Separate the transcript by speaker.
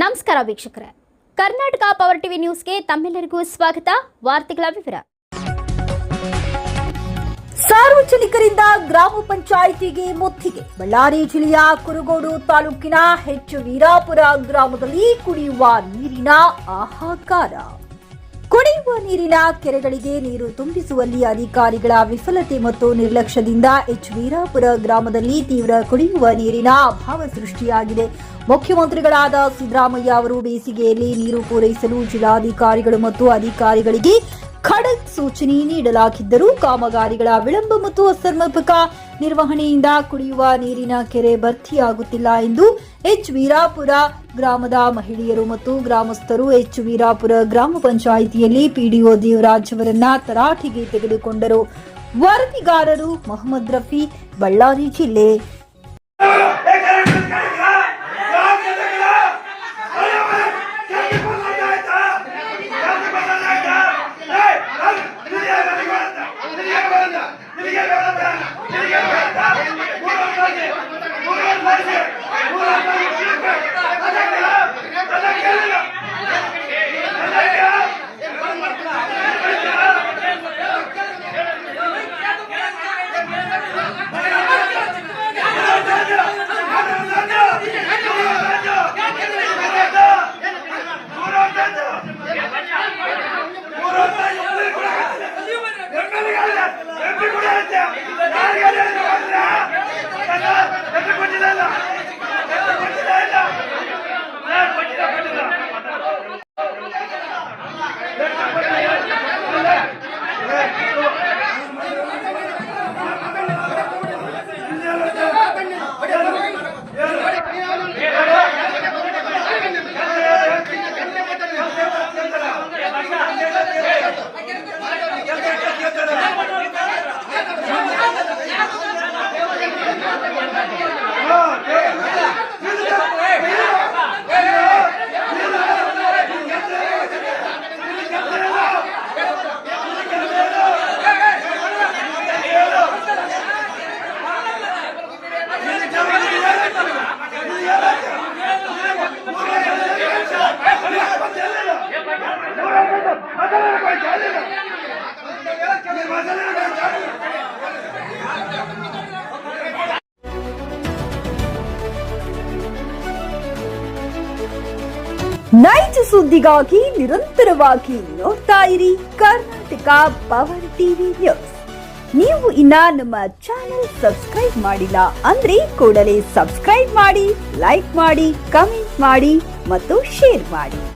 Speaker 1: ನಮಸ್ಕಾರ ವೀಕ್ಷಕರೇ, Karnataka power TV ನ್ಯೂಸ್ಗೆ ತಮ್ಮೆಲ್ಲರಿಗೂ ಸ್ವಾಗತ. ವಾರ್ತೆಗಳ ವಿವರ.
Speaker 2: ಸಾರ್ವಜನಿಕರಿಂದ ಗ್ರಾಮ ಪಂಚಾಯಿತಿಗೆ ಮುತ್ತಿಗೆ. ಬಳ್ಳಾರಿ ಜಿಲ್ಲೆಯ ಕುರುಗೋಡು ತಾಲೂಕಿನ ಎಚ್ ವೀರಾಪುರ ಗ್ರಾಮದಲ್ಲಿ ಕುಡಿಯುವ ನೀರಿನ ಹಾಹಾಕಾರ. ಕುಡಿಯುವ ನೀರಿನ ಕೆರೆಗಳಿಗೆ ನೀರು ತುಂಬಿಸುವಲ್ಲಿ ಅಧಿಕಾರಿಗಳ ವಿಫಲತೆ ಮತ್ತು ನಿರ್ಲಕ್ಷ್ಯದಿಂದ ಎಚ್ ವೀರಾಪುರ ಗ್ರಾಮದಲ್ಲಿ ತೀವ್ರ ಕುಡಿಯುವ ನೀರಿನ ಅಭಾವ ಸೃಷ್ಟಿಯಾಗಿದೆ. ಮುಖ್ಯಮಂತ್ರಿಗಳಾದ ಸಿದ್ದರಾಮಯ್ಯ ಅವರು ಬೇಸಿಗೆಯಲ್ಲಿ ನೀರು ಪೂರೈಸಲು ಜಿಲ್ಲಾಧಿಕಾರಿಗಳು ಮತ್ತು ಅಧಿಕಾರಿಗಳಿಗೆ ಖಡಕ್ ಸೂಚನೆ ನೀಡಲಾಗಿದ್ದರೂ ಕಾಮಗಾರಿಗಳ ವಿಳಂಬ ಮತ್ತು ಅಸಮರ್ಪಕ ನಿರ್ವಹಣೆಯಿಂದ ಕುಡಿಯುವ ನೀರಿನ ಕೆರೆ ಭರ್ತಿಯಾಗುತ್ತಿಲ್ಲ ಎಂದು ಎಚ್ ವೀರಾಪುರ ಗ್ರಾಮದ ಮಹಿಳೆಯರು ಮತ್ತು ಗ್ರಾಮಸ್ಥರು ಎಚ್ ವೀರಾಪುರ ಗ್ರಾಮ ಪಂಚಾಯಿತಿಯಲ್ಲಿ ಪಿಡಿಒ ದೇವರಾಜ್ ಅವರನ್ನ ತರಾಟೆಗೆ ತೆಗೆದುಕೊಂಡರು. ವರದಿಗಾರರು ಮೊಹಮ್ಮದ್ ರಫಿ, ಬಳ್ಳಾರಿ ಜಿಲ್ಲೆ. ನೈಜ ಸುದ್ದಿಗಾಗಿ ನಿರಂತರವಾಗಿ ನೋಡ್ತಾ ಇರಿ ಕರ್ನಾಟಕ ಪವರ್ ಟಿವಿ ನ್ಯೂಸ್. ನೀವು ಇನ್ನ ನಮ್ಮ ಚಾನೆಲ್ ಸಬ್ಸ್ಕ್ರೈಬ್ ಮಾಡಿಲ್ಲ ಅಂದ್ರೆ ಕೂಡಲೇ ಸಬ್ಸ್ಕ್ರೈಬ್ ಮಾಡಿ, ಲೈಕ್ ಮಾಡಿ, ಕಮೆಂಟ್ ಮಾಡಿ ಮತ್ತು ಶೇರ್ ಮಾಡಿ.